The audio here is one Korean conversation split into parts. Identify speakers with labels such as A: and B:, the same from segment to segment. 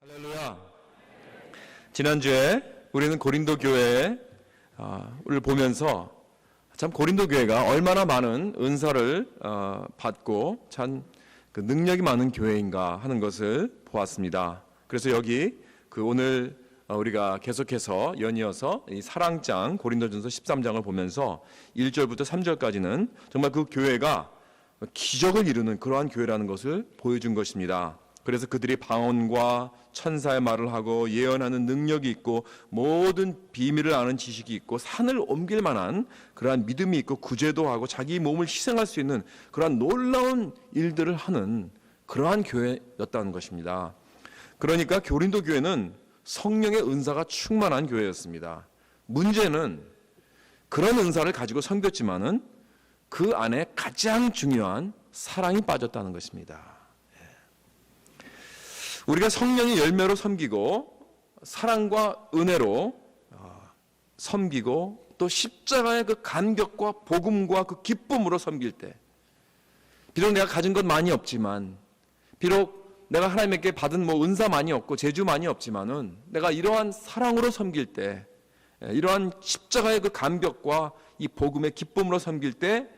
A: 할렐루야. 지난주에 우리는 고린도 교회를 보면서 참 고린도 교회가 얼마나 많은 은사를 받고 참 그 능력이 많은 교회인가 하는 것을 보았습니다. 그래서 여기 오늘 우리가 계속해서 연이어서 이 사랑장 고린도전서 13장을 보면서 1절부터 3절까지는 정말 그 교회가 기적을 이루는 그러한 교회라는 것을 보여준 것입니다. 그래서 그들이 방언과 천사의 말을 하고 예언하는 능력이 있고 모든 비밀을 아는 지식이 있고 산을 옮길 만한 그러한 믿음이 있고 구제도 하고 자기 몸을 희생할 수 있는 그러한 놀라운 일들을 하는 그러한 교회였다는 것입니다. 그러니까 고린도 교회는 성령의 은사가 충만한 교회였습니다. 문제는 그런 은사를 가지고 섬겼지만은 그 안에 가장 중요한 사랑이 빠졌다는 것입니다. 우리가 성령의 열매로 섬기고 사랑과 은혜로 섬기고 또 십자가의 그 감격과 복음과 그 기쁨으로 섬길 때 비록 내가 가진 것 많이 없지만 비록 내가 하나님께 받은 은사 많이 없고 재주 많이 없지만은 내가 이러한 사랑으로 섬길 때 이러한 십자가의 그 감격과 이 복음의 기쁨으로 섬길 때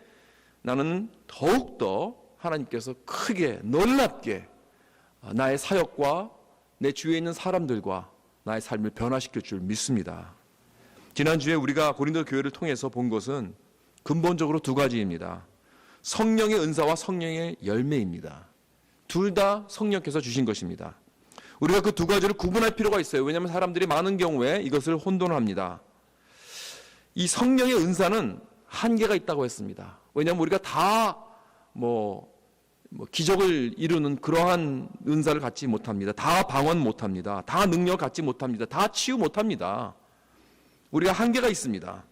A: 나는 더욱더 하나님께서 크게 놀랍게 나의 사역과 내 주위에 있는 사람들과 나의 삶을 변화시킬 줄 믿습니다. 지난주에 우리가 고린도 교회를 통해서 본 것은 근본적으로 두 가지입니다. 성령의 은사와 성령의 열매입니다. 둘 다 성령께서 주신 것입니다. 우리가 그 두 가지를 구분할 필요가 있어요. 왜냐하면 사람들이 많은 경우에 이것을 혼돈합니다. 이 성령의 은사는 한계가 있다고 했습니다. 왜냐하면 우리가 다 기적을 이루는 그러한 은사를 갖지 못합니다. 다 방언 못합니다. 다 능력 갖지 못합니다. 다 치유 못합니다. 우리가 한계가 있습니다.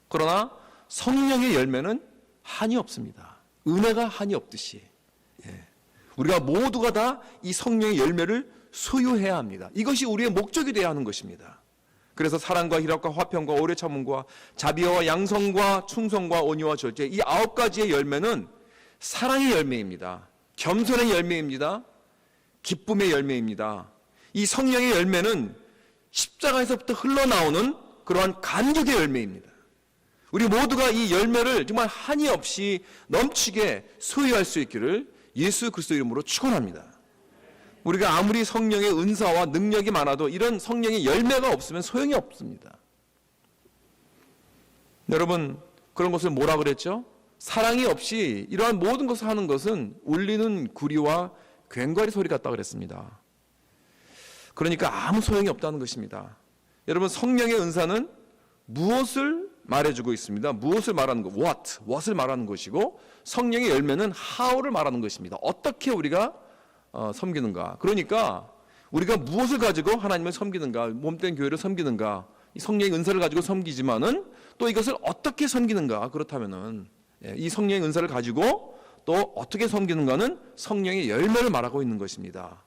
A: 그러나 성령의 열매는 한이 없습니다. 은혜가 한이 없듯이 우리가 모두가 다 이 성령의 열매를 소유해야 합니다. 이것이 우리의 목적이 되어야 하는 것입니다. 그래서 사랑과 희락과 화평과 오래 참음과 자비와 양성과 충성과 온유와 절제, 이 9가지의 열매는 사랑의 열매입니다. 겸손의 열매입니다. 기쁨의 열매입니다. 이 성령의 열매는 십자가에서부터 흘러나오는 그러한 감격의 열매입니다. 우리 모두가 이 열매를 정말 한이 없이 넘치게 소유할 수 있기를 예수 그리스도 이름으로 축원합니다. 우리가 아무리 성령의 은사와 능력이 많아도 이런 성령의 열매가 없으면 소용이 없습니다. 여러분, 그런 것을 뭐라 그랬죠? 사랑이 없이 이러한 모든 것을 하는 것은 울리는 구리와 괭과리 소리 같다 그랬습니다. 그러니까 아무 소용이 없다는 것입니다. 여러분, 성령의 은사는 무엇을 말해주고 있습니다. 무엇을 말하는 것, what을 말하는 것이고, 성령의 열매는 how를 말하는 것입니다. 어떻게 우리가 섬기는가. 그러니까 우리가 무엇을 가지고 하나님을 섬기는가, 몸된 교회를 섬기는가, 이 성령의 은사를 가지고 섬기지만은 또 이것을 어떻게 섬기는가. 그렇다면은 이 성령의 은사를 가지고 또 어떻게 섬기는가는 성령의 열매를 말하고 있는 것입니다.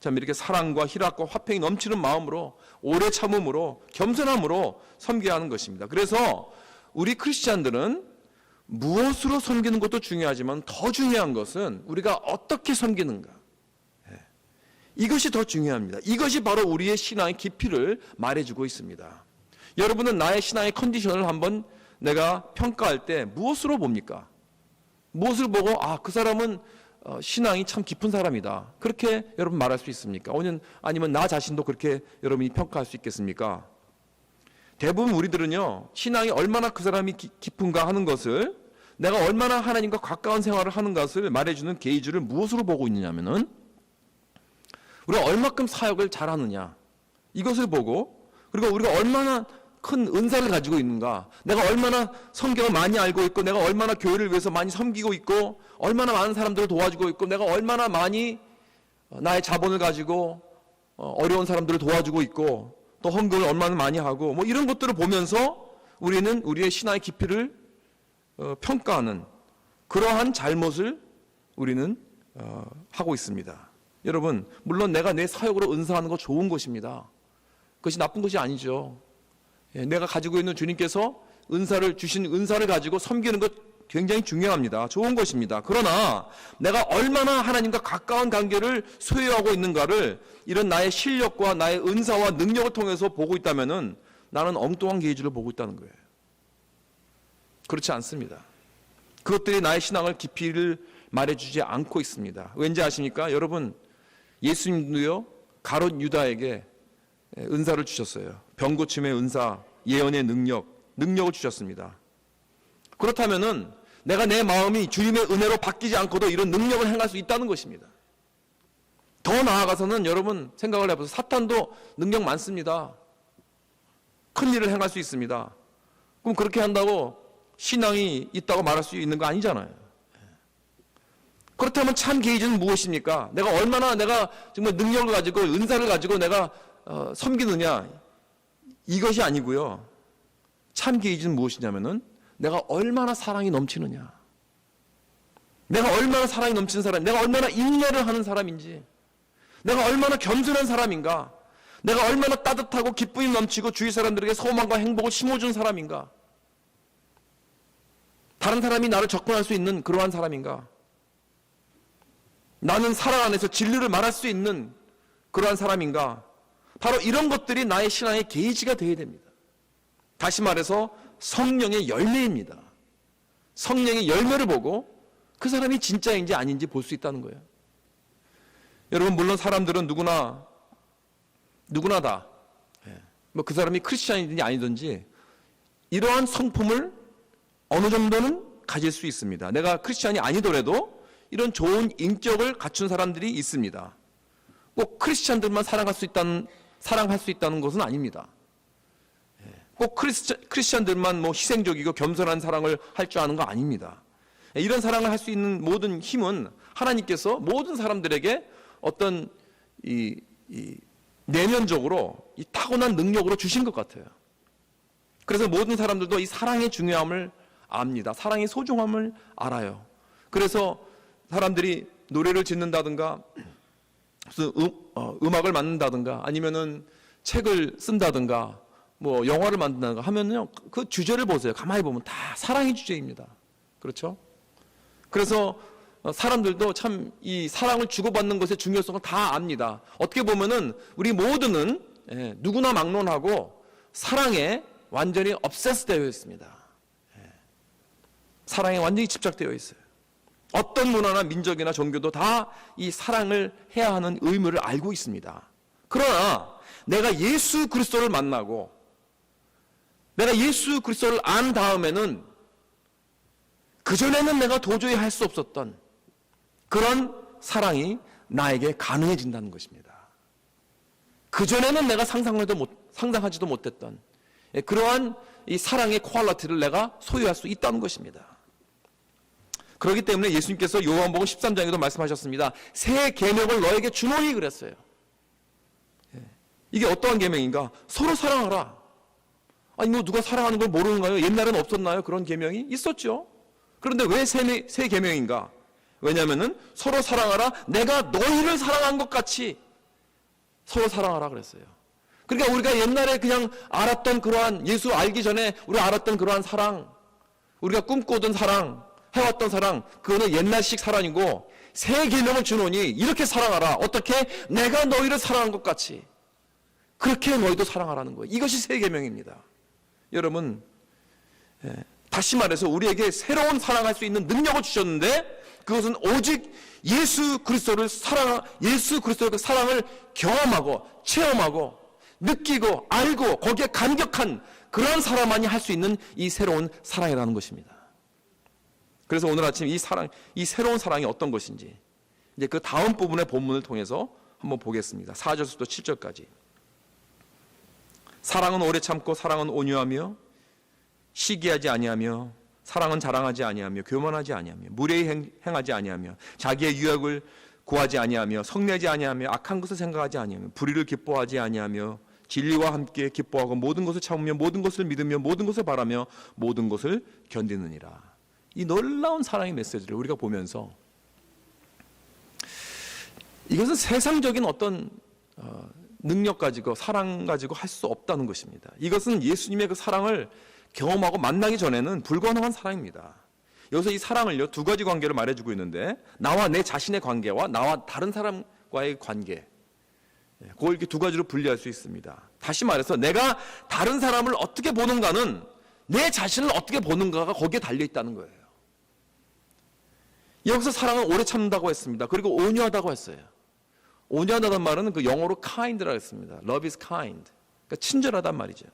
A: 참 이렇게 사랑과 희락과 화평이 넘치는 마음으로 오래 참음으로 겸손함으로 섬겨야 하는 것입니다. 그래서 우리 크리스찬들은 무엇으로 섬기는 것도 중요하지만 더 중요한 것은 우리가 어떻게 섬기는가. 이것이 더 중요합니다. 이것이 바로 우리의 신앙의 깊이를 말해주고 있습니다. 여러분은 나의 신앙의 컨디션을 한번 내가 평가할 때 무엇으로 봅니까? 무엇을 보고 그 사람은 신앙이 참 깊은 사람이다. 그렇게 여러분 말할 수 있습니까? 아니면 나 자신도 그렇게 여러분이 평가할 수 있겠습니까? 대부분 우리들은요, 신앙이 얼마나 그 사람이 깊은가 하는 것을, 내가 얼마나 하나님과 가까운 생활을 하는 것을 말해주는 게이지를 무엇으로 보고 있느냐면은 우리가 얼마큼 사역을 잘하느냐 이것을 보고, 그리고 우리가 얼마나 큰 은사를 가지고 있는가, 내가 얼마나 성경을 많이 알고 있고, 내가 얼마나 교회를 위해서 많이 섬기고 있고, 얼마나 많은 사람들을 도와주고 있고, 내가 얼마나 많이 나의 자본을 가지고 어려운 사람들을 도와주고 있고, 또 헌금을 얼마나 많이 하고, 이런 것들을 보면서 우리는 우리의 신앙의 깊이를 평가하는 그러한 잘못을 우리는 하고 있습니다. 여러분, 물론 내가 내 사역으로 은사하는 거 좋은 것입니다. 그것이 나쁜 것이 아니죠. 내가 가지고 있는 주님께서 주신 은사를 가지고 섬기는 것 굉장히 중요합니다. 좋은 것입니다. 그러나 내가 얼마나 하나님과 가까운 관계를 소유하고 있는가를 이런 나의 실력과 나의 은사와 능력을 통해서 보고 있다면은 나는 엉뚱한 게이지를 보고 있다는 거예요. 그렇지 않습니다. 그것들이 나의 신앙을 깊이를 말해주지 않고 있습니다. 왠지 아십니까? 여러분, 예수님도요 가롯 유다에게 은사를 주셨어요. 병고침의 은사, 예언의 능력을 주셨습니다. 그렇다면은 내가 내 마음이 주님의 은혜로 바뀌지 않고도 이런 능력을 행할 수 있다는 것입니다. 더 나아가서는 여러분 생각을 해보세요. 사탄도 능력 많습니다. 큰 일을 행할 수 있습니다. 그럼 그렇게 한다고 신앙이 있다고 말할 수 있는 거 아니잖아요. 그렇다면 참 게이지는 무엇입니까? 내가 얼마나 내가 정말 능력을 가지고 은사를 가지고 내가 섬기느냐, 이것이 아니고요. 참 게이지는 무엇이냐면은 내가 얼마나 사랑이 넘치느냐, 내가 얼마나 사랑이 넘치는 사람, 내가 얼마나 인내를 하는 사람인지, 내가 얼마나 겸손한 사람인가, 내가 얼마나 따뜻하고 기쁨이 넘치고 주위 사람들에게 소망과 행복을 심어준 사람인가, 다른 사람이 나를 접근할 수 있는 그러한 사람인가, 나는 사랑 안에서 진리를 말할 수 있는 그러한 사람인가. 바로 이런 것들이 나의 신앙의 게이지가 되어야 됩니다. 다시 말해서 성령의 열매입니다. 성령의 열매를 보고 그 사람이 진짜인지 아닌지 볼 수 있다는 거예요. 여러분, 물론 사람들은 누구나 다 뭐 그 사람이 크리스찬이든지 아니든지 이러한 성품을 어느 정도는 가질 수 있습니다. 내가 크리스찬이 아니더라도 이런 좋은 인격을 갖춘 사람들이 있습니다. 꼭 크리스찬들만 사랑할 수 있다는 것은 아닙니다. 꼭 크리스찬들만 뭐 희생적이고 겸손한 사랑을 할 줄 아는 거 아닙니다. 이런 사랑을 할 수 있는 모든 힘은 하나님께서 모든 사람들에게 어떤 내면적으로 이 타고난 능력으로 주신 것 같아요. 그래서 모든 사람들도 이 사랑의 중요함을 압니다. 사랑의 소중함을 알아요. 그래서 사람들이 노래를 짓는다든가 무슨 음악을 만든다든가 아니면은 책을 쓴다든가 뭐 영화를 만든다든가 하면요, 그 주제를 보세요. 가만히 보면 다 사랑의 주제입니다. 그렇죠? 그래서 사람들도 참 이 사랑을 주고받는 것의 중요성을 다 압니다. 어떻게 보면은 우리 모두는 누구나 막론하고 사랑에 완전히 obsessed 되어 있습니다. 사랑에 완전히 집착되어 있어요. 어떤 문화나 민족이나 종교도 다 이 사랑을 해야 하는 의무를 알고 있습니다. 그러나 내가 예수 그리스도를 만나고 내가 예수 그리스도를 안 다음에는 그전에는 내가 도저히 할 수 없었던 그런 사랑이 나에게 가능해진다는 것입니다. 그전에는 내가 상상하지도 못했던 그러한 이 사랑의 퀄리티를 내가 소유할 수 있다는 것입니다. 그렇기 때문에 예수님께서 요한복음 13장에도 말씀하셨습니다. 새 계명을 너에게 주노니 그랬어요. 이게 어떠한 계명인가? 서로 사랑하라. 아니 뭐 누가 사랑하는 걸 모르는가요? 옛날에는 없었나요? 그런 계명이 있었죠. 그런데 왜 새 계명인가? 왜냐하면은 서로 사랑하라. 내가 너희를 사랑한 것 같이 서로 사랑하라 그랬어요. 그러니까 우리가 옛날에 그냥 알았던 그러한 예수 알기 전에 우리가 알았던 그러한 사랑, 우리가 꿈꾸던 사랑, 해왔던 사랑, 그거는 옛날식 사랑이고 새 계명을 주노니 이렇게 사랑하라. 어떻게? 내가 너희를 사랑한 것 같이 그렇게 너희도 사랑하라는 거예요. 이것이 새 계명입니다. 여러분, 다시 말해서 우리에게 새로운 사랑할 수 있는 능력을 주셨는데 그것은 오직 예수 그리스도의 사랑을 경험하고 체험하고 느끼고 알고 거기에 감격한 그런 사람만이 할 수 있는 이 새로운 사랑이라는 것입니다. 그래서 오늘 아침 이 새로운 사랑이 어떤 것인지 이제 그 다음 부분의 본문을 통해서 한번 보겠습니다. 4절부터 7절까지. 사랑은 오래 참고 사랑은 온유하며 시기하지 아니하며 사랑은 자랑하지 아니하며 교만하지 아니하며 무례히 행하지 아니하며 자기의 유익을 구하지 아니하며 성내지 아니하며 악한 것을 생각하지 아니하며 불의를 기뻐하지 아니하며 진리와 함께 기뻐하고 모든 것을 참으며 모든 것을 믿으며 모든 것을 바라며 모든 것을 견디느니라. 이 놀라운 사랑의 메시지를 우리가 보면서 이것은 세상적인 어떤 능력 가지고 사랑 가지고 할 수 없다는 것입니다. 이것은 예수님의 그 사랑을 경험하고 만나기 전에는 불가능한 사랑입니다. 여기서 이 사랑을요, 두 가지 관계를 말해주고 있는데, 나와 내 자신의 관계와 나와 다른 사람과의 관계, 그걸 이렇게 두 가지로 분리할 수 있습니다. 다시 말해서 내가 다른 사람을 어떻게 보는가는 내 자신을 어떻게 보는가가 거기에 달려 있다는 거예요. 여기서 사랑은 오래 참는다고 했습니다. 그리고 온유하다고 했어요. 온유하다는 말은 그 영어로 kind라고 했습니다. Love is kind. 그러니까 친절하단 말이죠.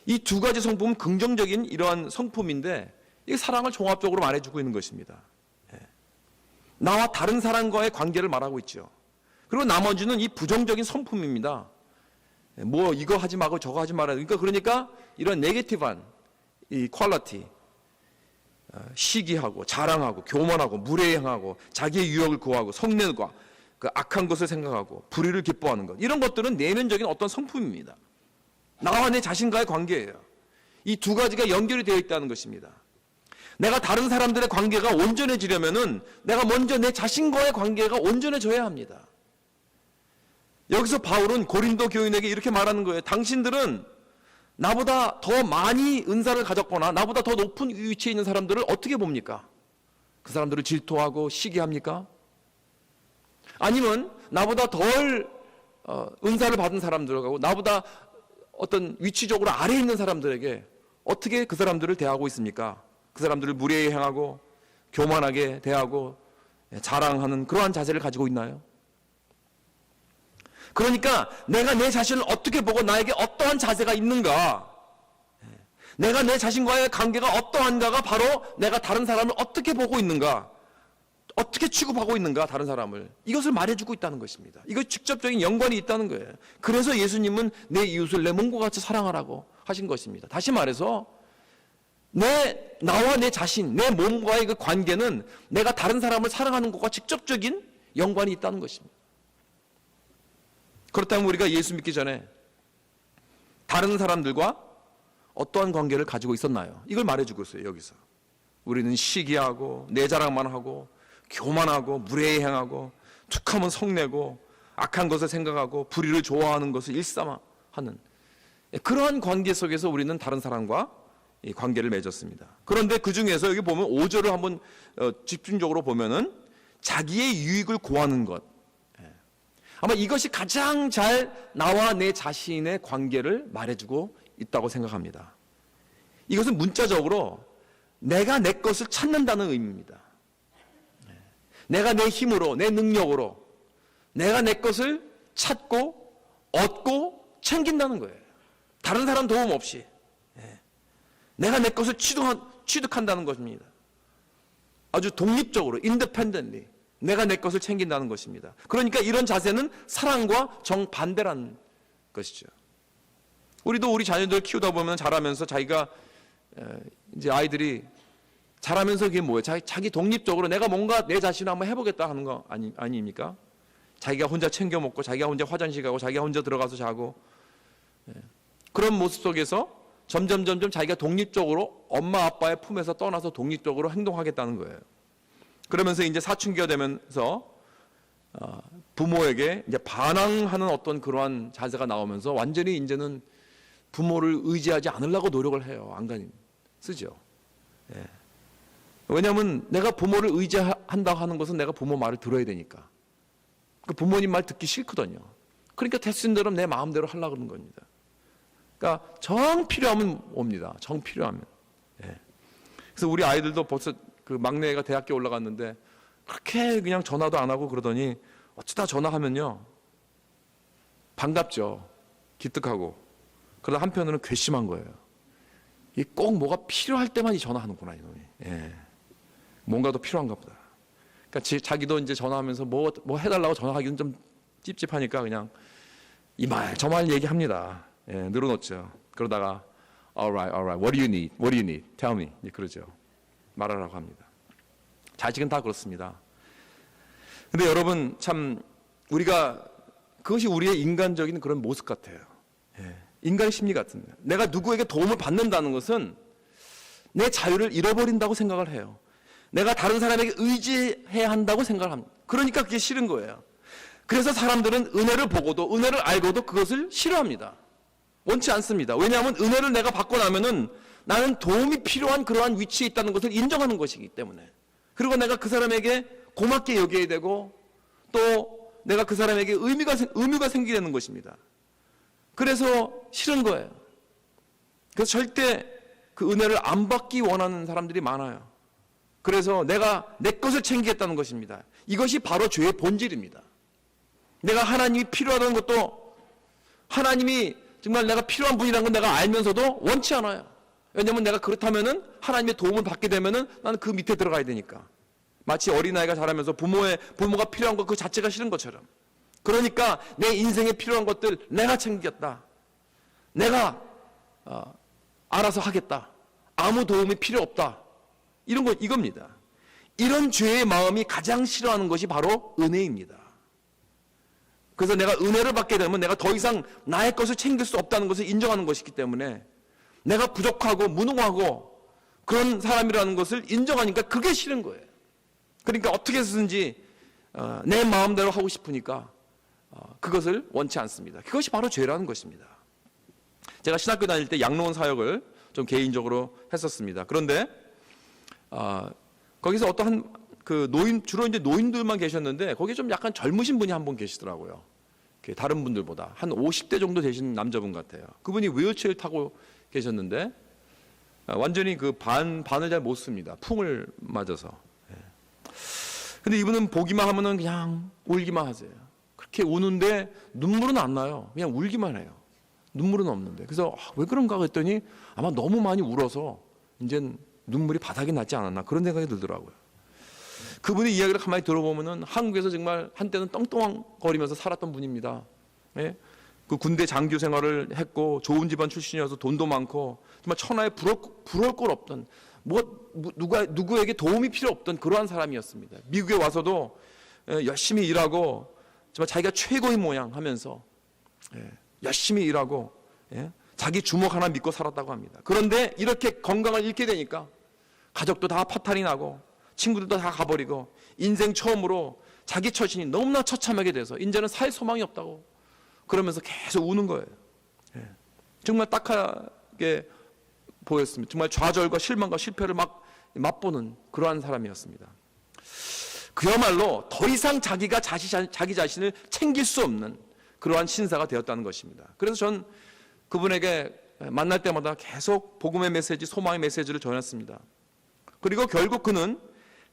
A: 이 두 가지 성품은 긍정적인 이러한 성품인데, 이 사랑을 종합적으로 말해주고 있는 것입니다. 나와 다른 사람과의 관계를 말하고 있죠. 그리고 나머지는 이 부정적인 성품입니다. 뭐 이거 하지 말고 저거 하지 말아야 되니까, 그러니까 이런 네게티브한 이 퀄리티, 시기하고 자랑하고 교만하고 무례행하고 자기의 유혹을 구하고 성냄과 그 악한 것을 생각하고 불의를 기뻐하는 것, 이런 것들은 내면적인 어떤 성품입니다. 나와 내 자신과의 관계예요. 이 두 가지가 연결이 되어 있다는 것입니다. 내가 다른 사람들의 관계가 온전해지려면은 내가 먼저 내 자신과의 관계가 온전해져야 합니다. 여기서 바울은 고린도 교인에게 이렇게 말하는 거예요. 당신들은 나보다 더 많이 은사를 가졌거나 나보다 더 높은 위치에 있는 사람들을 어떻게 봅니까? 그 사람들을 질투하고 시기합니까? 아니면 나보다 덜 은사를 받은 사람들하고 나보다 어떤 위치적으로 아래에 있는 사람들에게 어떻게 그 사람들을 대하고 있습니까? 그 사람들을 무례히 행하고 교만하게 대하고 자랑하는 그러한 자세를 가지고 있나요? 그러니까 내가 내 자신을 어떻게 보고 나에게 어떠한 자세가 있는가, 내가 내 자신과의 관계가 어떠한가가 바로 내가 다른 사람을 어떻게 보고 있는가, 어떻게 취급하고 있는가, 다른 사람을, 이것을 말해주고 있다는 것입니다. 이거 직접적인 연관이 있다는 거예요. 그래서 예수님은 내 이웃을 내 몸과 같이 사랑하라고 하신 것입니다. 다시 말해서 나와 내 자신, 내 몸과의 그 관계는 내가 다른 사람을 사랑하는 것과 직접적인 연관이 있다는 것입니다. 그렇다면 우리가 예수 믿기 전에 다른 사람들과 어떠한 관계를 가지고 있었나요? 이걸 말해주고 있어요. 여기서 우리는 시기하고 내 자랑만 하고 교만하고 무례히 행하고 툭하면 성내고 악한 것을 생각하고 불의를 좋아하는 것을 일삼아하는 그러한 관계 속에서 우리는 다른 사람과 이 관계를 맺었습니다. 그런데 그 중에서 여기 보면 5절을 한번 집중적으로 보면은 자기의 유익을 구하는 것, 아마 이것이 가장 잘 나와 내 자신의 관계를 말해주고 있다고 생각합니다. 이것은 문자적으로 내가 내 것을 찾는다는 의미입니다. 내가 내 힘으로, 내 능력으로 내가 내 것을 찾고 얻고 챙긴다는 거예요. 다른 사람 도움 없이 내가 내 것을 취득한다는 것입니다. 아주 독립적으로, independently 내가 내 것을 챙긴다는 것입니다. 그러니까 이런 자세는 사랑과 정반대라는 것이죠. 우리도 우리 자녀들 키우다 보면 자라면서 자기가 이제 아이들이 자라면서 그게 뭐예요? 자기 독립적으로 내가 뭔가 내 자신을 한번 해보겠다 하는 거 아닙니까? 자기가 혼자 챙겨 먹고 자기가 혼자 화장실 가고 자기가 혼자 들어가서 자고, 그런 모습 속에서 점점 자기가 독립적으로 엄마 아빠의 품에서 떠나서 독립적으로 행동하겠다는 거예요. 그러면서 이제 사춘기가 되면서 부모에게 이제 반항하는 어떤 그러한 자세가 나오면서 완전히 이제는 부모를 의지하지 않으려고 노력을 해요. 안간힘 쓰죠. 왜냐하면 내가 부모를 의지한다 하는 것은 내가 부모 말을 들어야 되니까. 그 부모님 말 듣기 싫거든요. 그러니까 됐은 대로 내 마음대로 하려고 그러는 겁니다. 그러니까 정 필요하면 옵니다. 정 필요하면. 그래서 우리 아이들도 벌써 그 막내가 대학교 올라갔는데 그렇게 그냥 전화도 안 하고 그러더니 어쩌다 전화하면요 반갑죠. 기특하고. 그러다 한편으로는 괘씸한 거예요. 이 꼭 뭐가 필요할 때만 이 전화하는구나 이놈이. 뭔가 더 필요한가 보다. 그러니까 자기도 이제 전화하면서 뭐 해달라고 전화하기는 좀 찝찝하니까 그냥 이 말 저 말 얘기합니다. 늘어놓죠. 그러다가 alright, what do you need? What do you need? Tell me. 그러죠. 말하라고 합니다. 자식은 다 그렇습니다. 근데 여러분 참 우리가 그것이 우리의 인간적인 그런 모습 같아요. 인간의 심리 같습니다. 내가 누구에게 도움을 받는다는 것은 내 자유를 잃어버린다고 생각을 해요. 내가 다른 사람에게 의지해야 한다고 생각을 합니다. 그러니까 그게 싫은 거예요. 그래서 사람들은 은혜를 보고도 은혜를 알고도 그것을 싫어합니다. 원치 않습니다. 왜냐하면 은혜를 내가 받고 나면은 나는 도움이 필요한 그러한 위치에 있다는 것을 인정하는 것이기 때문에, 그리고 내가 그 사람에게 고맙게 여겨야 되고 또 내가 그 사람에게 의무가 생기게 되는 것입니다. 그래서 싫은 거예요. 그래서 절대 그 은혜를 안 받기 원하는 사람들이 많아요. 그래서 내가 내 것을 챙기겠다는 것입니다. 이것이 바로 죄의 본질입니다. 내가 하나님이 필요하다는 것도, 하나님이 정말 내가 필요한 분이라는 건 내가 알면서도 원치 않아요. 왜냐하면 내가 그렇다면은 하나님의 도움을 받게 되면은 나는 그 밑에 들어가야 되니까. 마치 어린아이가 자라면서 부모가 필요한 것 그 자체가 싫은 것처럼. 그러니까 내 인생에 필요한 것들 내가 챙기겠다. 내가 알아서 하겠다. 아무 도움이 필요 없다. 이런 거 이겁니다. 이런 죄의 마음이 가장 싫어하는 것이 바로 은혜입니다. 그래서 내가 은혜를 받게 되면 내가 더 이상 나의 것을 챙길 수 없다는 것을 인정하는 것이기 때문에, 내가 부족하고 무능하고 그런 사람이라는 것을 인정하니까 그게 싫은 거예요. 그러니까 어떻게 해서든지 내 마음대로 하고 싶으니까 그것을 원치 않습니다. 그것이 바로 죄라는 것입니다. 제가 신학교 다닐 때 양로원 사역을 좀 개인적으로 했었습니다. 그런데 거기서 어떠한 그 주로 이제 노인들만 계셨는데, 거기에 좀 약간 젊으신 분이 한 분 계시더라고요. 다른 분들보다 한 50대 정도 되신 남자분 같아요. 그분이 휠체어를 타고 계셨는데 완전히 그 반을 잘 못 씁니다. 풍을 맞아서. 근데 이분은 보기만 하면은 그냥 울기만 하세요. 그렇게 우는데 눈물은 안 나요. 그냥 울기만 해요. 눈물은 없는데. 그래서 왜 그런가 했더니 아마 너무 많이 울어서 이젠 눈물이 바닥에 났지 않았나, 그런 생각이 들더라고요. 그분의 이야기를 가만히 들어보면은 한국에서 정말 한때는 떵떵거리면서 살았던 분입니다. 예? 그 군대 장교 생활을 했고 좋은 집안 출신이어서 돈도 많고 정말 천하에 부러울 걸 없던, 누구에게 도움이 필요 없던 그러한 사람이었습니다. 미국에 와서도 열심히 일하고 정말 자기가 최고의 모양 하면서 열심히 일하고 자기 주먹 하나 믿고 살았다고 합니다. 그런데 이렇게 건강을 잃게 되니까 가족도 다 파탄이 나고 친구들도 다 가버리고 인생 처음으로 자기 처신이 너무나 처참하게 돼서 이제는 살 소망이 없다고 그러면서 계속 우는 거예요. 정말 딱하게 보였습니다. 정말 좌절과 실망과 실패를 막 맛보는 그러한 사람이었습니다. 그야말로 더 이상 자기가 자기 자신을 챙길 수 없는 그러한 신사가 되었다는 것입니다. 그래서 전 그분에게 만날 때마다 계속 복음의 메시지, 소망의 메시지를 전했습니다. 그리고 결국 그는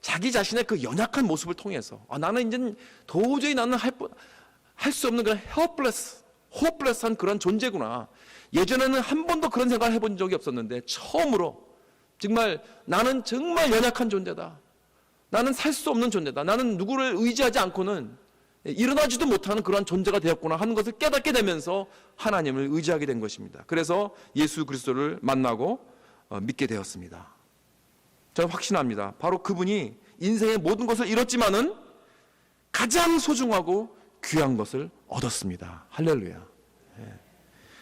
A: 자기 자신의 그 연약한 모습을 통해서 나는 이제 도저히 나는 할 수 없는 그런 hopeless한 그런 존재구나. 예전에는 한 번도 그런 생각을 해본 적이 없었는데 처음으로 정말 나는 정말 연약한 존재다. 나는 살 수 없는 존재다. 나는 누구를 의지하지 않고는 일어나지도 못하는 그런 존재가 되었구나 하는 것을 깨닫게 되면서 하나님을 의지하게 된 것입니다. 그래서 예수 그리스도를 만나고 믿게 되었습니다. 저는 확신합니다. 바로 그분이 인생의 모든 것을 잃었지만은 가장 소중하고 귀한 것을 얻었습니다. 할렐루야.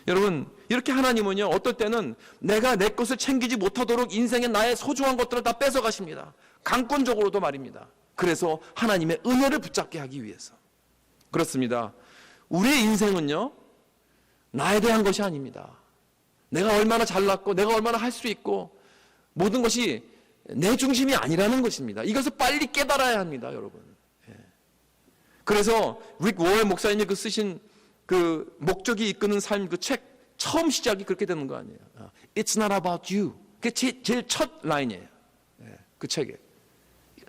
A: 여러분, 이렇게 하나님은요, 어떨 때는 내가 내 것을 챙기지 못하도록 인생의 나의 소중한 것들을 다 뺏어가십니다. 강권적으로도 말입니다. 그래서 하나님의 은혜를 붙잡게 하기 위해서. 그렇습니다. 우리의 인생은요, 나에 대한 것이 아닙니다. 내가 얼마나 잘났고 내가 얼마나 할 수 있고 모든 것이 내 중심이 아니라는 것입니다. 이것을 빨리 깨달아야 합니다, 여러분. 그래서 릭 워럴 목사님이 그 쓰신 그 목적이 이끄는 삶 그 책 처음 시작이 그렇게 되는 거 아니에요. It's not about you. 그게 제일 첫 라인이에요. 그 책에.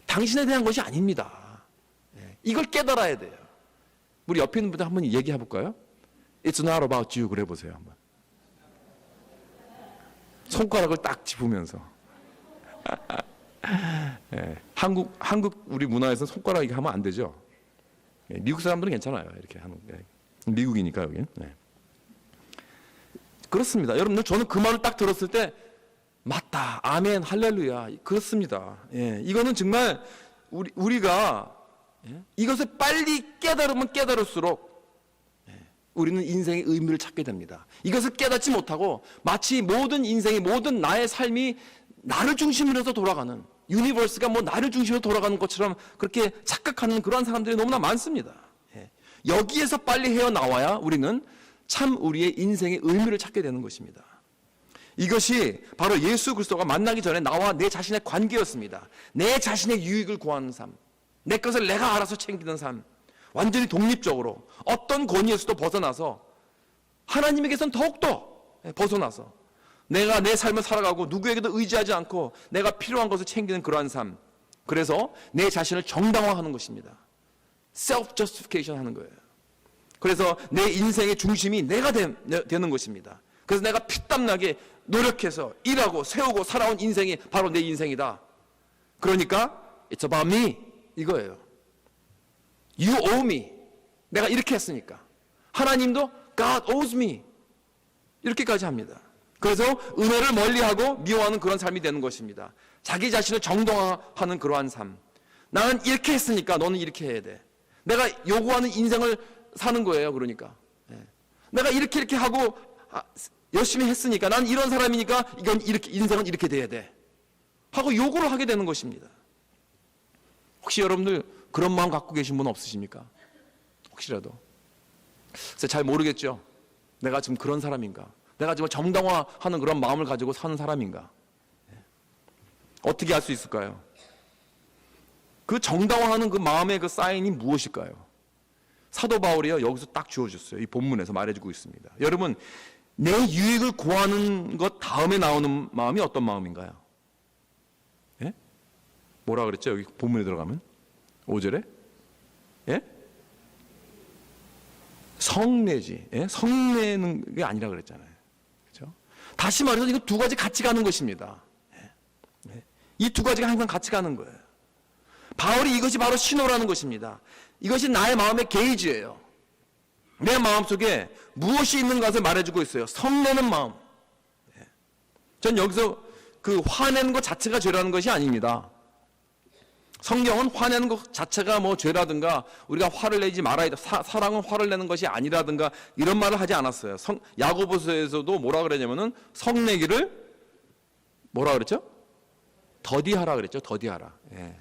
A: 당신에 대한 것이 아닙니다. 이걸 깨달아야 돼요. 우리 옆에 있는 분들 한번 얘기해 볼까요? It's not about you. 그래 보세요, 한번. 손가락을 딱 짚으면서. 한국 우리 문화에서 손가락 이렇게 하면 안 되죠. 미국 사람들은 괜찮아요. 이렇게 하는. 미국이니까 여기. 그렇습니다. 여러분들, 저는 그 말을 딱 들었을 때 맞다, 아멘, 할렐루야, 그렇습니다. 이거는 정말 우리가 이것을 빨리 깨달으면 깨달을수록 우리는 인생의 의미를 찾게 됩니다. 이것을 깨닫지 못하고 마치 모든 인생의 모든 나의 삶이 나를 중심으로 해서 돌아가는, 유니버스가 뭐 나를 중심으로 돌아가는 것처럼 그렇게 착각하는 그러한 사람들이 너무나 많습니다. 여기에서 빨리 헤어나와야 우리는 참 우리의 인생의 의미를 찾게 되는 것입니다. 이것이 바로 예수 그리스도가 만나기 전에 나와 내 자신의 관계였습니다. 내 자신의 유익을 구하는 삶, 내 것을 내가 알아서 챙기는 삶, 완전히 독립적으로 어떤 권위에서도 벗어나서 하나님에게선 더욱더 벗어나서 내가 내 삶을 살아가고 누구에게도 의지하지 않고 내가 필요한 것을 챙기는 그러한 삶. 그래서 내 자신을 정당화하는 것입니다. self justification 하는 거예요. 그래서 내 인생의 중심이 내가 되는 것입니다. 그래서 내가 피땀나게 노력해서 일하고 세우고 살아온 인생이 바로 내 인생이다. 그러니까 it's about me 이거예요. You owe me. 내가 이렇게 했으니까. 하나님도 God owes me. 이렇게까지 합니다. 그래서 은혜를 멀리하고 미워하는 그런 삶이 되는 것입니다. 자기 자신을 정당화하는 그러한 삶. 나는 이렇게 했으니까 너는 이렇게 해야 돼. 내가 요구하는 인생을 사는 거예요. 그러니까 내가 이렇게 하고 열심히 했으니까 난 이런 사람이니까 이건 이렇게 인생은 이렇게 돼야 돼 하고 요구를 하게 되는 것입니다. 혹시 여러분들 그런 마음 갖고 계신 분 없으십니까? 혹시라도. 그래서 잘 모르겠죠. 내가 지금 그런 사람인가? 내가 지금 정당화하는 그런 마음을 가지고 사는 사람인가? 어떻게 알 수 있을까요? 그 정당화하는 그 마음의 그 사인이 무엇일까요? 사도 바울이요 여기서 딱 주어졌어요. 이 본문에서 말해주고 있습니다. 여러분, 내 유익을 구하는 것 다음에 나오는 마음이 어떤 마음인가요? 예? 뭐라 그랬죠? 여기 본문에 들어가면 5절에 예? 성내지. 예? 성내는 게 아니라 그랬잖아요. 그렇죠? 다시 말해서 이거 두 가지 같이 가는 것입니다. 예? 이 두 가지가 항상 같이 가는 거예요. 바울이 이것이 바로 신호라는 것입니다. 이것이 나의 마음의 게이지예요. 내 마음속에 무엇이 있는 것을 말해주고 있어요. 성내는 마음. 전 여기서 그 화내는 것 자체가 죄라는 것이 아닙니다. 성경은 화내는 것 자체가 뭐 죄라든가 우리가 화를 내지 말아야 돼. 사랑은 화를 내는 것이 아니라든가 이런 말을 하지 않았어요. 야고보서에서도 뭐라 그러냐면은 성내기를 뭐라 그랬죠? 더디하라 그랬죠. 더디하라. 예.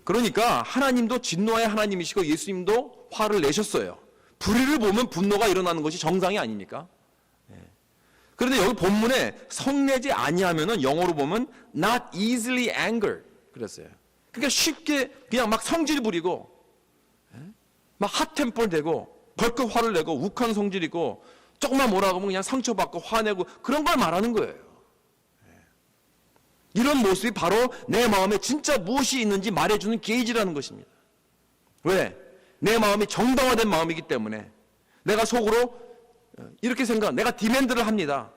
A: 그러니까 하나님도 진노의 하나님이시고 예수님도 화를 내셨어요. 불의를 보면 분노가 일어나는 것이 정상이 아닙니까? 그런데 여기 본문에 성내지 아니하면은 영어로 보면 not easily angered 그랬어요. 그러니까 쉽게 그냥 막 성질 부리고 막 핫템포 되고 벌컥 화를 내고 욱한 성질이고 조금만 뭐라고 하면 그냥 상처받고 화내고 그런 걸 말하는 거예요. 이런 모습이 바로 내 마음에 진짜 무엇이 있는지 말해주는 게이지라는 것입니다. 왜? 내 마음이 정당화된 마음이기 때문에 내가 속으로 이렇게 내가 디맨드를 합니다.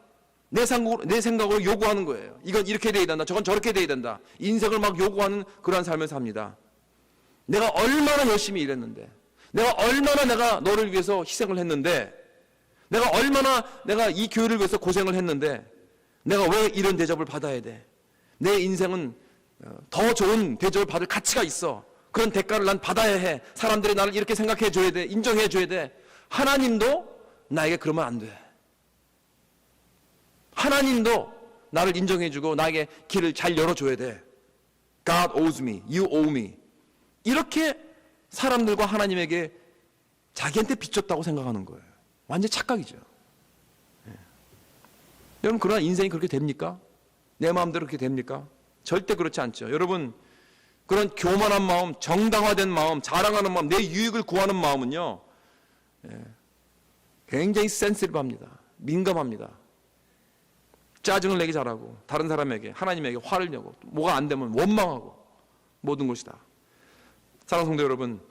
A: 내 생각으로 요구하는 거예요. 이건 이렇게 돼야 된다. 저건 저렇게 돼야 된다. 인생을 막 요구하는 그러한 삶을 삽니다. 내가 얼마나 열심히 일했는데, 내가 얼마나 내가 너를 위해서 희생을 했는데, 내가 얼마나 내가 이 교회를 위해서 고생을 했는데, 내가 왜 이런 대접을 받아야 돼? 내 인생은 더 좋은 대접을 받을 가치가 있어. 그런 대가를 난 받아야 해. 사람들이 나를 이렇게 생각해 줘야 돼. 인정해 줘야 돼. 하나님도 나에게 그러면 안 돼. 하나님도 나를 인정해 주고 나에게 길을 잘 열어줘야 돼. God owes me. You owe me. 이렇게 사람들과 하나님에게 자기한테 비쳤다고 생각하는 거예요. 완전 착각이죠. 여러분, 그러나 인생이 그렇게 됩니까? 내 마음대로 그렇게 됩니까? 절대 그렇지 않죠. 여러분, 그런 교만한 마음, 정당화된 마음, 자랑하는 마음, 내 유익을 구하는 마음은요, 굉장히 센시티브합니다. 민감합니다. 짜증을 내기 잘하고, 다른 사람에게, 하나님에게 화를 내고, 뭐가 안 되면 원망하고, 모든 것이다. 사랑하는 성도 여러분,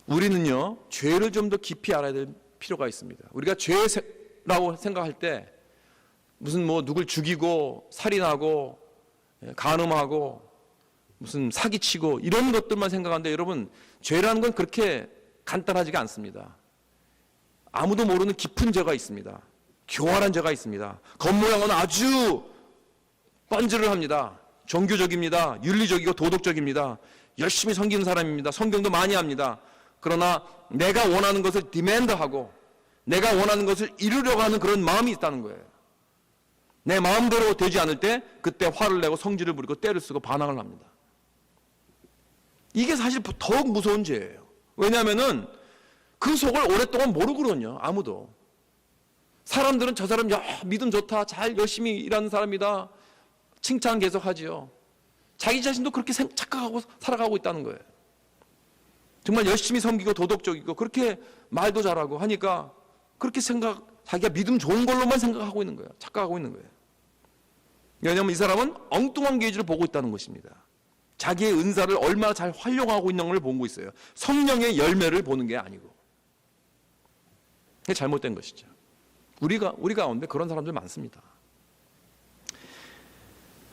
A: 우리는요, 죄를 좀 더 깊이 알아야 될 필요가 있습니다. 우리가 죄라고 생각할 때, 무슨 뭐 누굴 죽이고 살인하고 간음하고 무슨 사기치고 이런 것들만 생각하는데 여러분, 죄라는 건 그렇게 간단하지가 않습니다. 아무도 모르는 깊은 죄가 있습니다. 교활한 죄가 있습니다. 겉모양은 아주 번지를 합니다. 종교적입니다. 윤리적이고 도덕적입니다. 열심히 섬기는 사람입니다. 성경도 많이 합니다. 그러나 내가 원하는 것을 디맨드하고 내가 원하는 것을 이루려고 하는 그런 마음이 있다는 거예요. 내 마음대로 되지 않을 때 그때 화를 내고 성질을 부리고 때를 쓰고 반항을 합니다. 이게 사실 더욱 무서운 죄예요. 왜냐하면은 그 속을 오랫동안 모르거든요. 아무도. 사람들은 저 사람 믿음 좋다, 잘 열심히 일하는 사람이다, 칭찬 계속 하지요. 자기 자신도 그렇게 착각하고 살아가고 있다는 거예요. 정말 열심히 섬기고 도덕적이고 그렇게 말도 잘하고 하니까 그렇게 자기가 믿음 좋은 걸로만 생각하고 있는 거예요. 착각하고 있는 거예요. 왜냐하면 이 사람은 엉뚱한 계주를 보고 있다는 것입니다. 자기의 은사를 얼마나 잘 활용하고 있는 걸 보고 있어요. 성령의 열매를 보는 게 아니고. 그게 잘못된 것이죠. 우리 가운데 그런 사람들 많습니다.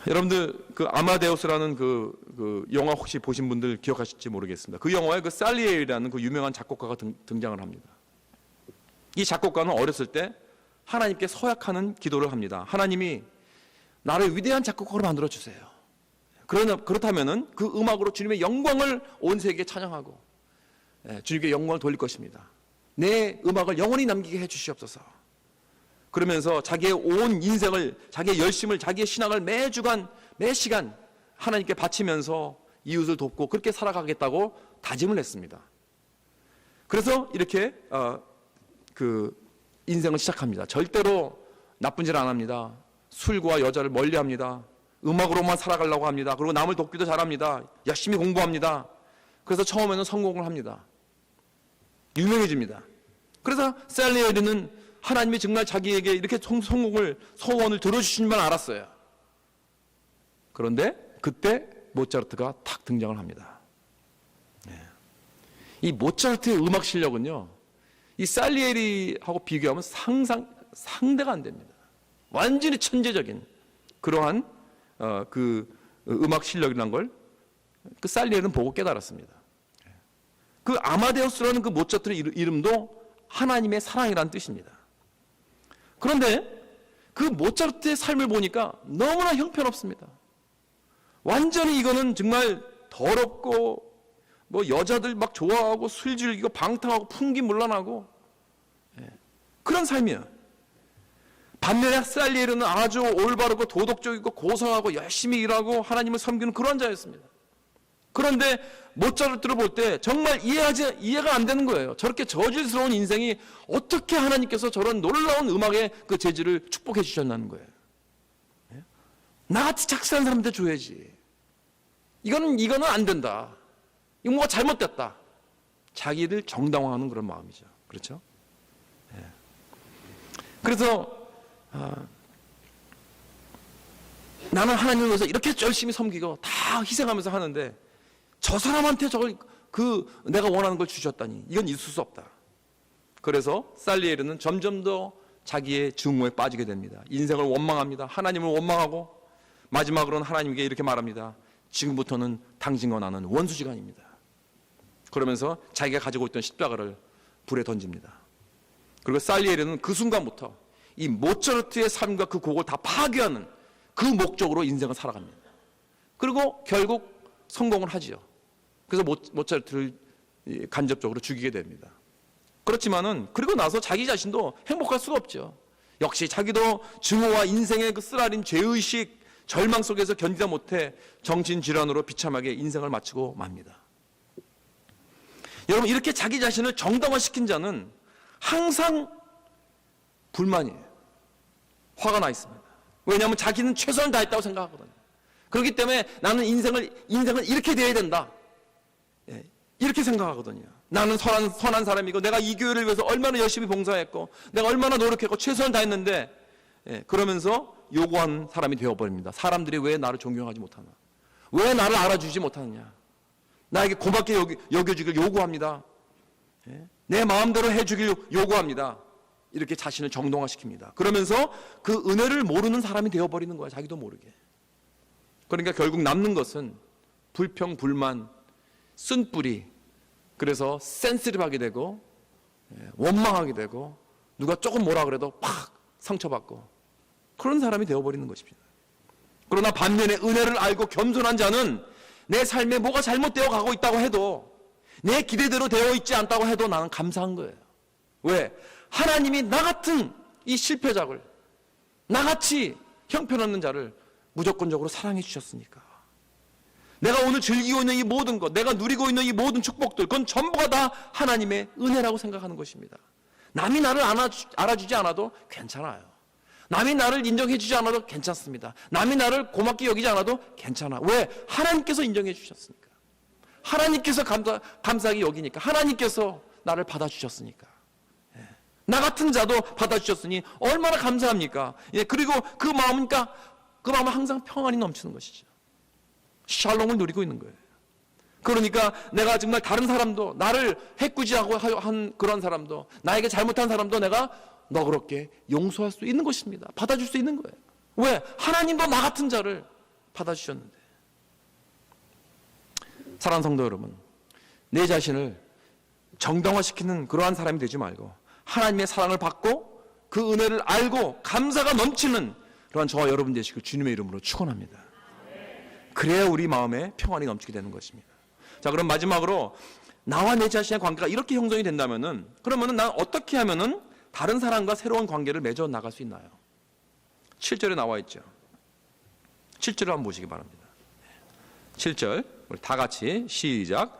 A: 여러분들 그 아마데우스라는 그 영화 혹시 보신 분들 기억하실지 모르겠습니다. 그 영화에 그 살리에리라는 그 유명한 작곡가가 등장을 합니다. 이 작곡가는 어렸을 때 하나님께 서약하는 기도를 합니다. 하나님이 나를 위대한 작곡가로 만들어 주세요. 그렇다면은 그 음악으로 주님의 영광을 온 세계에 찬양하고 주님께 영광을 돌릴 것입니다. 내 음악을 영원히 남기게 해 주시옵소서. 그러면서 자기의 온 인생을, 자기의 열심을, 자기의 신앙을 매 주간, 매 시간 하나님께 바치면서 이웃을 돕고 그렇게 살아가겠다고 다짐을 했습니다. 그래서 이렇게 그 인생을 시작합니다. 절대로 나쁜 일 안 합니다. 술과 여자를 멀리합니다. 음악으로만 살아가려고 합니다. 그리고 남을 돕기도 잘합니다. 열심히 공부합니다. 그래서 처음에는 성공을 합니다. 유명해집니다. 그래서 살리에리는 하나님이 정말 자기에게 이렇게 소원을 들어주신 줄 알았어요. 그런데 그때 모차르트가 탁 등장을 합니다. 이 모차르트의 음악 실력은요, 이 살리에리하고 비교하면 상대가 안 됩니다. 완전히 천재적인 그러한 그 음악 실력이라는 걸 그 살리에리는 보고 깨달았습니다. 그 아마데우스라는 그 모차르트의 이름도 하나님의 사랑이라는 뜻입니다. 그런데 그 모차르트의 삶을 보니까 너무나 형편없습니다. 완전히 이거는 정말 더럽고 뭐 여자들 막 좋아하고 술 즐기고 방탕하고 풍기문란하고 그런 삶이에요. 반면에 살리에리는 아주 올바르고 도덕적이고 고상하고 열심히 일하고 하나님을 섬기는 그런 자였습니다. 그런데 모차르트를 볼 때 정말 이해가 안 되는 거예요. 저렇게 저질스러운 인생이 어떻게 하나님께서 저런 놀라운 음악의 그 재질을 축복해 주셨다는 거예요. 나같이 착실한 사람한테 줘야지. 이거는 안 된다. 이거 뭐가 잘못됐다. 자기를 정당화하는 그런 마음이죠. 그렇죠? 그래서 나는 하나님을 위해서 이렇게 열심히 섬기고 다 희생하면서 하는데 저 사람한테 내가 원하는 걸 주셨다니 이건 있을 수 없다. 그래서 살리에리는 점점 더 자기의 증오에 빠지게 됩니다. 인생을 원망합니다. 하나님을 원망하고 마지막으로는 하나님께 이렇게 말합니다. 지금부터는 당신과 나는 원수지간입니다. 그러면서 자기가 가지고 있던 십자가를 불에 던집니다. 그리고 살리에리는 그 순간부터 이 모차르트의 삶과 그 곡을 다 파괴하는 그 목적으로 인생을 살아갑니다. 그리고 결국 성공을 하지요. 그래서 모차르트를 간접적으로 죽이게 됩니다. 그렇지만은 그리고 나서 자기 자신도 행복할 수가 없죠. 역시 자기도 증오와 인생의 그 쓰라린 죄의식, 절망 속에서 견디다 못해 정신질환으로 비참하게 인생을 마치고 맙니다. 여러분, 이렇게 자기 자신을 정당화시킨 자는 항상 불만이에요. 화가 나 있습니다. 왜냐하면 자기는 최선을 다했다고 생각하거든요. 그렇기 때문에 나는 인생을 이렇게 돼야 된다. 이렇게 생각하거든요. 나는 선한 사람이고 내가 이 교회를 위해서 얼마나 열심히 봉사했고 내가 얼마나 노력했고 최선을 다했는데 그러면서 요구한 사람이 되어버립니다. 사람들이 왜 나를 존경하지 못하나? 왜 나를 알아주지 못하느냐? 나에게 고맙게 여겨주길 요구합니다. 내 마음대로 해주길 요구합니다. 이렇게 자신을 정당화시킵니다. 그러면서 그 은혜를 모르는 사람이 되어버리는 거야. 자기도 모르게. 그러니까 결국 남는 것은 불평, 불만, 쓴뿌리, 그래서 센시티브하게 되고 원망하게 되고 누가 조금 뭐라 그래도 팍 상처받고 그런 사람이 되어버리는 것입니다. 그러나 반면에 은혜를 알고 겸손한 자는 내 삶에 뭐가 잘못되어 가고 있다고 해도 내 기대대로 되어 있지 않다고 해도 나는 감사한 거예요. 왜? 하나님이 나 같은 이 실패자를, 나같이 형편없는 자를 무조건적으로 사랑해 주셨으니까. 내가 오늘 즐기고 있는 이 모든 것, 내가 누리고 있는 이 모든 축복들, 그건 전부가 다 하나님의 은혜라고 생각하는 것입니다. 남이 나를 알아주지 않아도 괜찮아요. 남이 나를 인정해 주지 않아도 괜찮습니다. 남이 나를 고맙게 여기지 않아도 괜찮아. 왜? 하나님께서 인정해 주셨으니까. 하나님께서 감사하게 여기니까. 하나님께서 나를 받아주셨으니까. 나 같은 자도 받아주셨으니 얼마나 감사합니까? 그리고 그 마음은 항상 평안이 넘치는 것이죠. 샬롬을 누리고 있는 거예요. 그러니까 내가 정말 다른 사람도, 나를 해꾸지하고 한 그런 사람도, 나에게 잘못한 사람도 내가 너그럽게 용서할 수 있는 것입니다. 받아줄 수 있는 거예요. 왜? 하나님도 나 같은 자를 받아주셨는데. 사랑하는 성도 여러분, 내 자신을 정당화시키는 그러한 사람이 되지 말고 하나님의 사랑을 받고 그 은혜를 알고 감사가 넘치는 그러한 저와 여러분 되시길 주님의 이름으로 축원합니다. 그래야 우리 마음에 평안이 넘치게 되는 것입니다. 자, 그럼 마지막으로 나와 내 자신의 관계가 이렇게 형성이 된다면은, 그러면은 난 어떻게 하면은 다른 사람과 새로운 관계를 맺어 나갈 수 있나요? 7절에 나와 있죠. 7절을 한번 보시기 바랍니다. 7절 우리 다 같이 시작.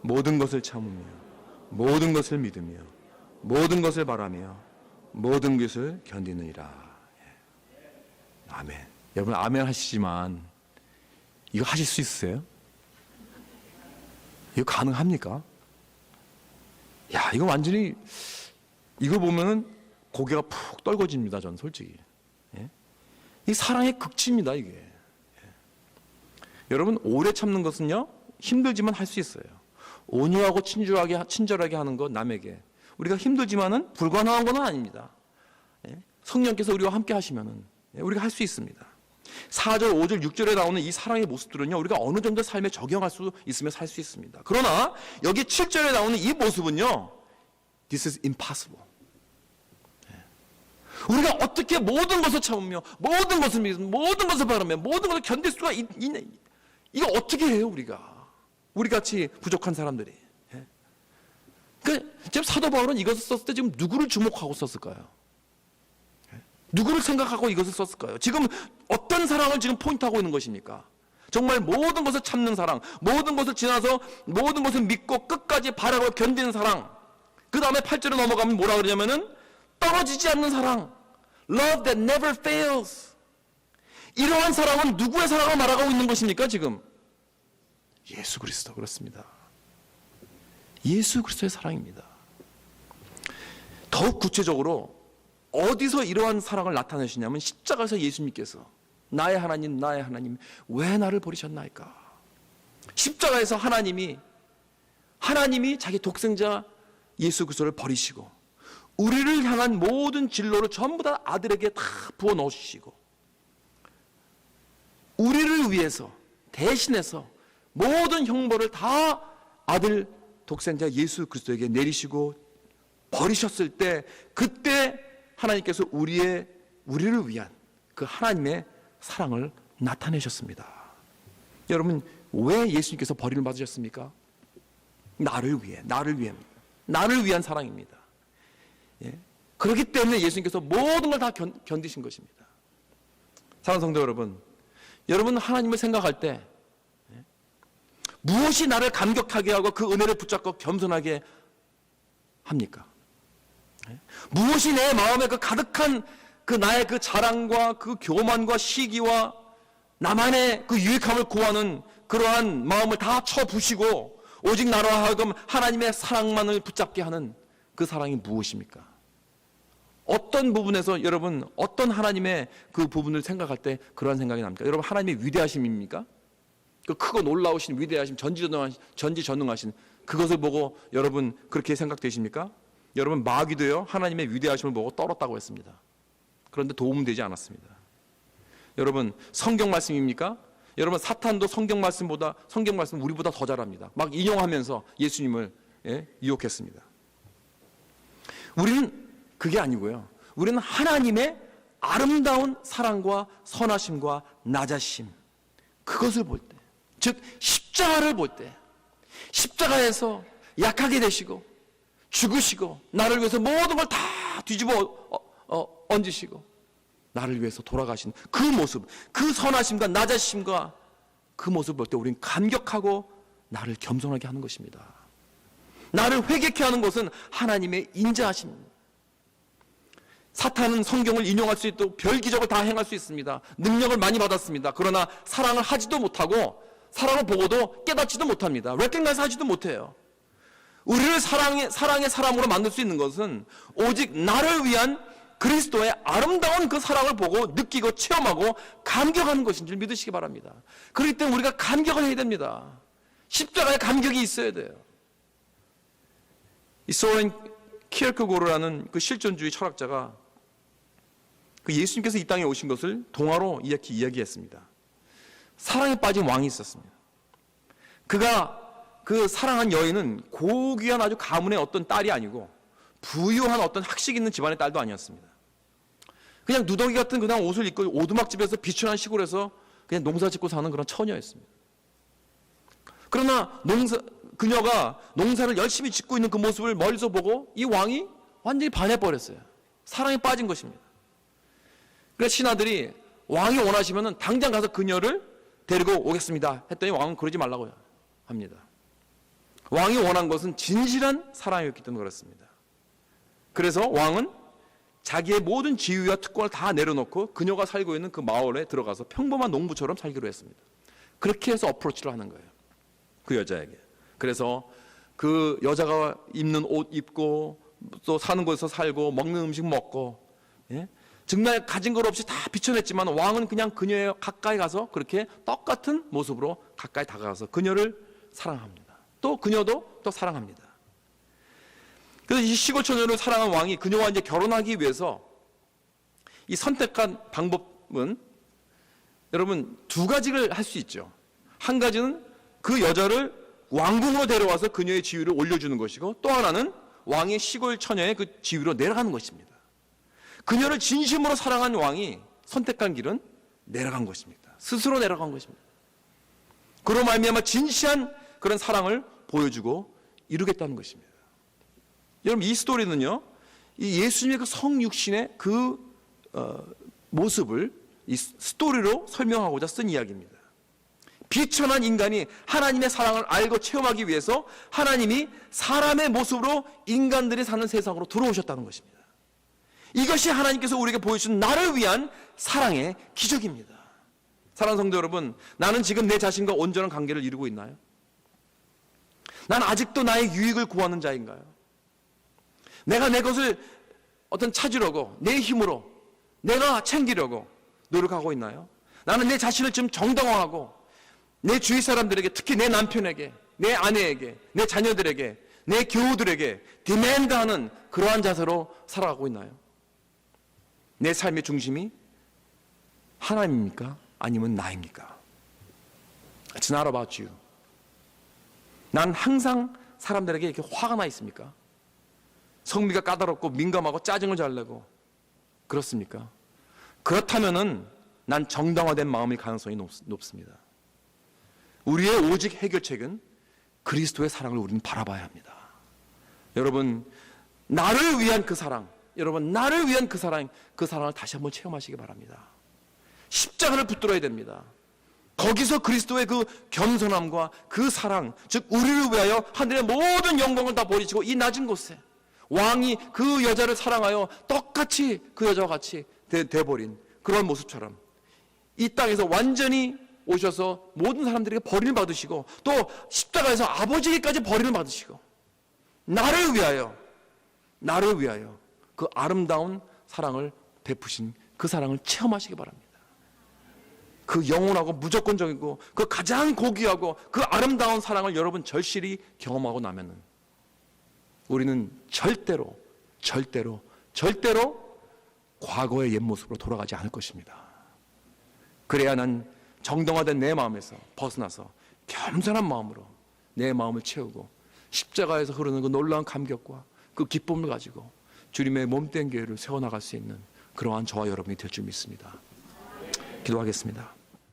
A: 모든 것을 참으며 모든 것을 믿으며 모든 것을 바라며 모든 것을 견디느니라. 아멘. 여러분 아멘 하시지만 이거 하실 수 있으세요? 이거 가능합니까? 야, 이거 완전히, 이거 보면은 고개가 푹 떨궈집니다, 전 솔직히. 예? 이 사랑의 극치입니다, 이게. 예. 여러분, 오래 참는 것은요, 힘들지만 할 수 있어요. 온유하고 친절하게 하는 것, 남에게. 우리가 힘들지만은 불가능한 건 아닙니다. 예? 성령께서 우리와 함께 하시면은, 우리가 할 수 있습니다. 4절, 5절, 6절에 나오는 이 사랑의 모습들은요, 우리가 어느 정도 삶에 적용할 수 있으면 살 수 있습니다. 그러나 여기 7절에 나오는 이 모습은요, This is impossible. 우리가 어떻게 모든 것을 참으며 모든 것을 믿으며 모든 것을 바라며 모든 것을 견딜 수가 있냐, 이거 어떻게 해요, 우리같이 부족한 사람들이. 지금 사도 바울은 이것을 썼을 때 지금 누구를 주목하고 썼을까요? 누구를 생각하고 이것을 썼을까요? 지금 어떤 사랑을 지금 포인트하고 있는 것입니까? 정말 모든 것을 참는 사랑, 모든 것을 지나서 모든 것을 믿고 끝까지 바라고 견디는 사랑. 그 다음에 8절에 넘어가면 뭐라 그러냐면은 떨어지지 않는 사랑, love that never fails. 이러한 사랑은 누구의 사랑을 말하고 있는 것입니까? 지금 예수 그리스도. 그렇습니다. 예수 그리스도의 사랑입니다. 더욱 구체적으로 어디서 이러한 사랑을 나타내시냐면 십자가에서 예수님께서 나의 하나님 왜 나를 버리셨나이까. 십자가에서 하나님이 자기 독생자 예수 그리스도를 버리시고 우리를 향한 모든 진로를 전부 다 아들에게 다 부어 넣으시고 우리를 위해서 대신해서 모든 형벌을 다 아들 독생자 예수 그리스도에게 내리시고 버리셨을 때, 그때 하나님께서 우리를 위한 그 하나님의 사랑을 나타내셨습니다. 여러분, 왜 예수님께서 버림을 받으셨습니까? 나를 위한 사랑입니다. 예? 그렇기 때문에 예수님께서 모든 걸 다 견디신 것입니다. 사랑하는 성도 여러분, 여러분 하나님을 생각할 때 무엇이 나를 감격하게 하고 그 은혜를 붙잡고 겸손하게 합니까? 무엇이 내 마음에 그 가득한 그 나의 그 자랑과 그 교만과 시기와 나만의 그 유익함을 구하는 그러한 마음을 다 쳐부시고 오직 나로 하여금 하나님의 사랑만을 붙잡게 하는 그 사랑이 무엇입니까? 어떤 부분에서 여러분 어떤 하나님의 그 부분을 생각할 때 그러한 생각이 납니까? 여러분 하나님의 위대하심입니까? 그 크고 놀라우신 위대하심, 전지전능하신 그것을 보고 여러분 그렇게 생각되십니까? 여러분 마귀도요 하나님의 위대하심을 보고 떨었다고 했습니다. 그런데 도움되지 않았습니다. 여러분 성경 말씀입니까? 여러분 사탄도 성경 말씀 우리보다 더 잘합니다. 막 인용하면서 예수님을 유혹했습니다. 우리는 그게 아니고요. 우리는 하나님의 아름다운 사랑과 선하심과 낮아심, 그것을 볼 때, 즉 십자가를 볼 때, 십자가에서 약하게 되시고 죽으시고 나를 위해서 모든 걸 다 뒤집어 얹으시고 나를 위해서 돌아가신 그 모습, 그 선하심과 낮아심과 그 모습을 볼 때 우리는 감격하고 나를 겸손하게 하는 것입니다. 나를 회개케 하는 것은 하나님의 인자하심, 사탄은 성경을 인용할 수 있도록 별 기적을 다 행할 수 있습니다. 능력을 많이 받았습니다. 그러나 사랑을 하지도 못하고 사랑을 보고도 깨닫지도 못합니다. 레코그나이즈 하지도 못해요. 우리를 사랑의 사람으로 만들 수 있는 것은 오직 나를 위한 그리스도의 아름다운 그 사랑을 보고 느끼고 체험하고 감격하는 것인 줄 믿으시기 바랍니다. 그렇기 때문에 우리가 감격을 해야 됩니다. 십자가에 감격이 있어야 돼요. 이 소렌 키르케고르라는 그 실존주의 철학자가 그 예수님께서 이 땅에 오신 것을 동화로 이야기했습니다. 사랑에 빠진 왕이 있었습니다. 그가 그 사랑한 여인은 고귀한 아주 가문의 어떤 딸이 아니고 부유한 어떤 학식 있는 집안의 딸도 아니었습니다. 그냥 누더기 같은 그냥 옷을 입고 오두막집에서 비천한 시골에서 그냥 농사 짓고 사는 그런 처녀였습니다. 그러나 그녀가 농사를 열심히 짓고 있는 그 모습을 멀리서 보고 이 왕이 완전히 반해버렸어요. 사랑에 빠진 것입니다. 그래서 신하들이 왕이 원하시면 당장 가서 그녀를 데리고 오겠습니다 했더니 왕은 그러지 말라고 합니다. 왕이 원한 것은 진실한 사랑이었기 때문에 그렇습니다. 그래서 왕은 자기의 모든 지위와 특권을 다 내려놓고 그녀가 살고 있는 그 마을에 들어가서 평범한 농부처럼 살기로 했습니다. 그렇게 해서 어프로치를 하는 거예요. 그 여자에게. 그래서 그 여자가 입는 옷 입고 또 사는 곳에서 살고 먹는 음식 먹고, 예? 정말 가진 것 없이 다 비춰냈지만 왕은 그냥 그녀의 가까이 가서 그렇게 똑같은 모습으로 가까이 다가가서 그녀를 사랑합니다. 또 그녀도 또 사랑합니다. 그래서 이 시골 처녀를 사랑한 왕이 그녀와 이제 결혼하기 위해서 이 선택한 방법은 여러분 두 가지를 할 수 있죠. 한 가지는 그 여자를 왕궁으로 데려와서 그녀의 지위를 올려주는 것이고, 또 하나는 왕의 시골 처녀의 그 지위로 내려가는 것입니다. 그녀를 진심으로 사랑한 왕이 선택한 길은 내려간 것입니다. 스스로 내려간 것입니다. 그로 말미암아 진실한 그런 사랑을 보여주고 이루겠다는 것입니다. 여러분 이 스토리는요, 이 예수님의 그 성육신의 그 모습을 이 스토리로 설명하고자 쓴 이야기입니다. 비천한 인간이 하나님의 사랑을 알고 체험하기 위해서 하나님이 사람의 모습으로 인간들이 사는 세상으로 들어오셨다는 것입니다. 이것이 하나님께서 우리에게 보여주신 나를 위한 사랑의 기적입니다. 사랑하는 성도 여러분, 나는 지금 내 자신과 온전한 관계를 이루고 있나요? 난 아직도 나의 유익을 구하는 자인가요? 내가 내 것을 어떤 찾으려고 내 힘으로 내가 챙기려고 노력하고 있나요? 나는 내 자신을 지금 정당화하고 내 주위 사람들에게, 특히 내 남편에게, 내 아내에게, 내 자녀들에게, 내 교우들에게 디맨드하는 그러한 자세로 살아가고 있나요? 내 삶의 중심이 하나님입니까? 아니면 나입니까? It's not about you. 난 항상 사람들에게 이렇게 화가 나 있습니까? 성미가 까다롭고 민감하고 짜증을 잘 내고 그렇습니까? 그렇다면은 난 정당화된 마음일 가능성이 높습니다. 우리의 오직 해결책은 그리스도의 사랑을 우리는 바라봐야 합니다. 여러분, 나를 위한 그 사랑, 여러분 나를 위한 그 사랑을 다시 한번 체험하시기 바랍니다. 십자가를 붙들어야 됩니다. 거기서 그리스도의 그 겸손함과 그 사랑, 즉 우리를 위하여 하늘의 모든 영광을 다 버리시고 이 낮은 곳에 왕이 그 여자를 사랑하여 똑같이 그 여자와 같이 돼버린 그런 모습처럼 이 땅에서 완전히 오셔서 모든 사람들에게 버림을 받으시고 또 십자가에서 아버지에게까지 버림을 받으시고 나를 위하여 그 아름다운 사랑을 베푸신 그 사랑을 체험하시기 바랍니다. 그 영원하고 무조건적이고 그 가장 고귀하고 그 아름다운 사랑을 여러분 절실히 경험하고 나면은 우리는 절대로 과거의 옛 모습으로 돌아가지 않을 것입니다. 그래야 난 정당화된 내 마음에서 벗어나서 겸손한 마음으로 내 마음을 채우고 십자가에서 흐르는 그 놀라운 감격과 그 기쁨을 가지고 주님의 몸된 교회를 세워나갈 수 있는 그러한 저와 여러분이 될 줄 믿습니다. 기도하겠습니다.